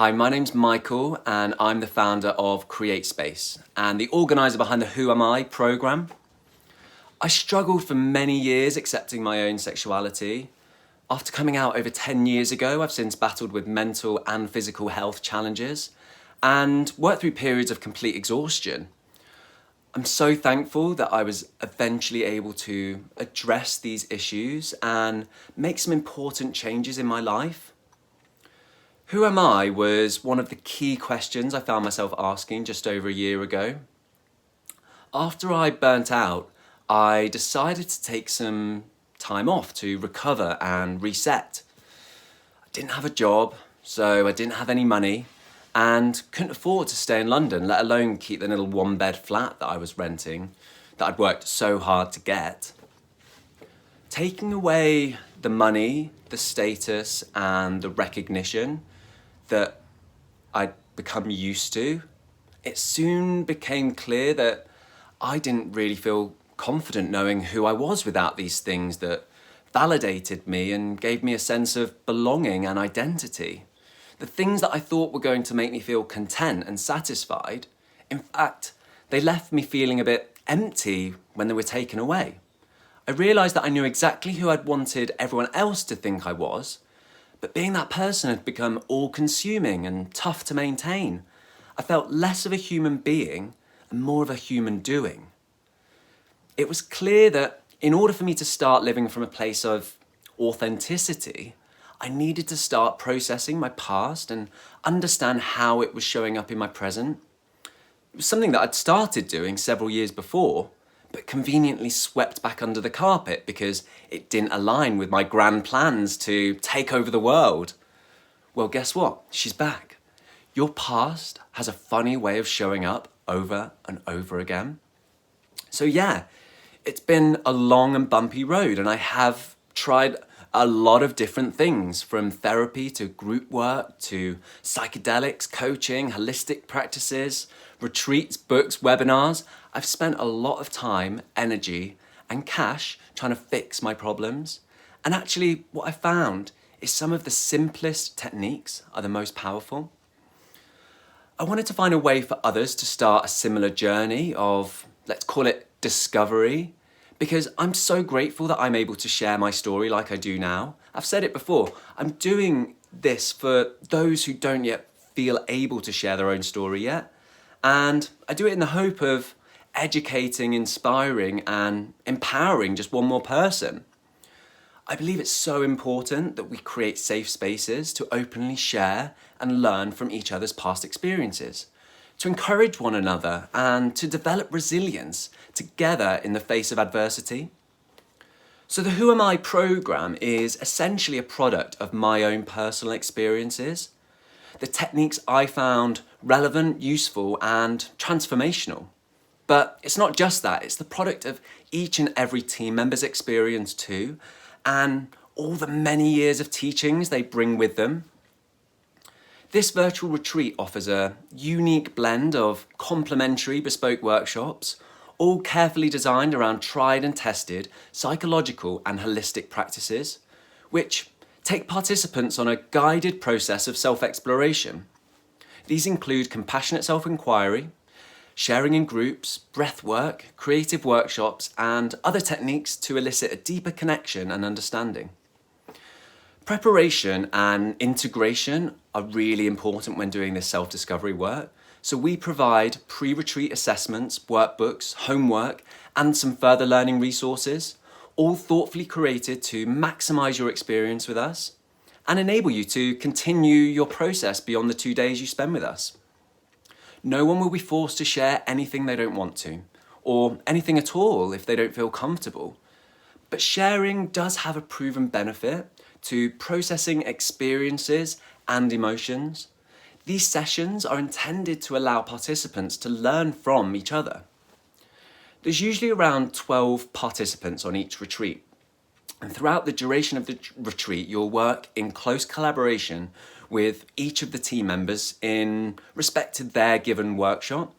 Hi, my name's Michael and I'm the founder of CreateSpace and the organiser behind the Who Am I programme. I struggled for many years accepting my own sexuality. After coming out over 10 years ago, I've since battled with mental and physical health challenges and worked through periods of complete exhaustion. I'm so thankful that I was eventually able to address these issues and make some important changes in my life. Who am I was one of the key questions I found myself asking just over a year ago. After I burnt out, I decided to take some time off to recover and reset. I didn't have a job, so I didn't have any money and couldn't afford to stay in London, let alone keep the little one-bed flat that I was renting, that I'd worked so hard to get. Taking away the money, the status and the recognition that I'd become used to, it soon became clear that I didn't really feel confident knowing who I was without these things that validated me and gave me a sense of belonging and identity. The things that I thought were going to make me feel content and satisfied, in fact, they left me feeling a bit empty when they were taken away. I realised that I knew exactly who I'd wanted everyone else to think I was, but being that person had become all-consuming and tough to maintain. I felt less of a human being and more of a human doing. It was clear that in order for me to start living from a place of authenticity, I needed to start processing my past and understand how it was showing up in my present. It was something that I'd started doing several years before, but conveniently swept back under the carpet because it didn't align with my grand plans to take over the world. Well, guess what? She's back. Your past has a funny way of showing up over and over again. So yeah, it's been a long and bumpy road, and I have tried a lot of different things, from therapy to group work to psychedelics, coaching, holistic practices, retreats, books, webinars. I've spent a lot of time, energy and cash trying to fix my problems. And actually what I found is some of the simplest techniques are the most powerful. I wanted to find a way for others to start a similar journey of, let's call it discovery, because I'm so grateful that I'm able to share my story like I do now. I've said it before, I'm doing this for those who don't yet feel able to share their own story yet. And I do it in the hope of educating, inspiring and empowering just one more person. I believe it's so important that we create safe spaces to openly share and learn from each other's past experiences, to encourage one another and to develop resilience together in the face of adversity. So the Who Am I programme is essentially a product of my own personal experiences, the techniques I found relevant, useful and transformational. But it's not just that, it's the product of each and every team member's experience too, and all the many years of teachings they bring with them. This virtual retreat offers a unique blend of complementary bespoke workshops, all carefully designed around tried and tested psychological and holistic practices, which take participants on a guided process of self-exploration. These include compassionate self-inquiry, sharing in groups, breath work, creative workshops, and other techniques to elicit a deeper connection and understanding. Preparation and integration are really important when doing this self-discovery work. So we provide pre-retreat assessments, workbooks, homework, and some further learning resources, all thoughtfully created to maximize your experience with us and enable you to continue your process beyond the 2 days you spend with us. No one will be forced to share anything they don't want to, or anything at all if they don't feel comfortable. But sharing does have a proven benefit to processing experiences and emotions. These sessions are intended to allow participants to learn from each other. There's usually around 12 participants on each retreat. And throughout the duration of the retreat, you'll work in close collaboration with each of the team members in respect to their given workshop.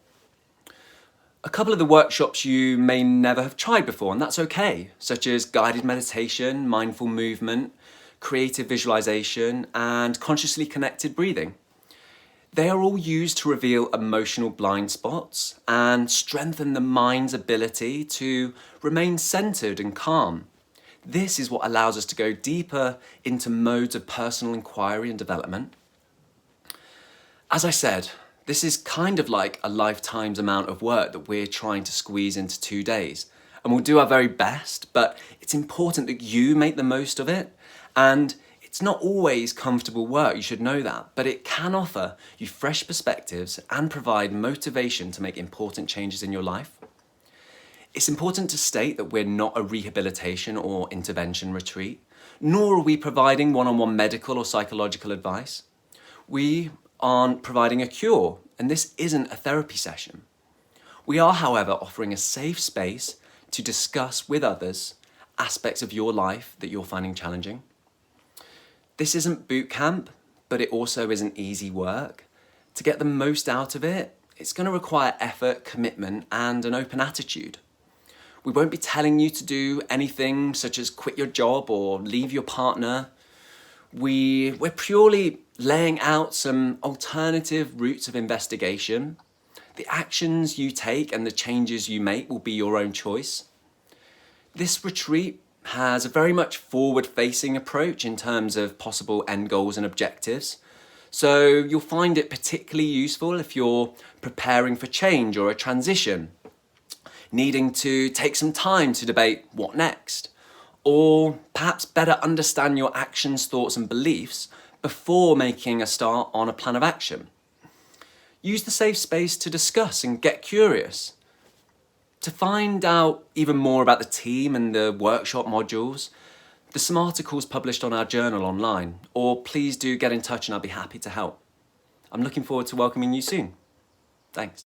A couple of the workshops you may never have tried before, and that's okay, such as guided meditation, mindful movement, creative visualization, and consciously connected breathing. They are all used to reveal emotional blind spots and strengthen the mind's ability to remain centered and calm. This is what allows us to go deeper into modes of personal inquiry and development. As I said, this is kind of like a lifetime's amount of work that we're trying to squeeze into 2 days. And we'll do our very best, but it's important that you make the most of it. And it's not always comfortable work, you should know that, but it can offer you fresh perspectives and provide motivation to make important changes in your life. It's important to state that we're not a rehabilitation or intervention retreat, nor are we providing one-on-one medical or psychological advice. We aren't providing a cure, and this isn't a therapy session. We are, however, offering a safe space to discuss with others aspects of your life that you're finding challenging. This isn't boot camp, but it also isn't easy work. To get the most out of it, it's going to require effort, commitment, and an open attitude. We won't be telling you to do anything such as quit your job or leave your partner. We're purely laying out some alternative routes of investigation. The actions you take and the changes you make will be your own choice. This retreat has a very much forward-facing approach in terms of possible end goals and objectives. So you'll find it particularly useful if you're preparing for change or a transition, needing to take some time to debate what next, or perhaps better understand your actions, thoughts and beliefs before making a start on a plan of action. Use the safe space to discuss and get curious. To find out even more about the team and the workshop modules, there's some articles published on our journal online, or please do get in touch and I'll be happy to help. I'm looking forward to welcoming you soon. Thanks.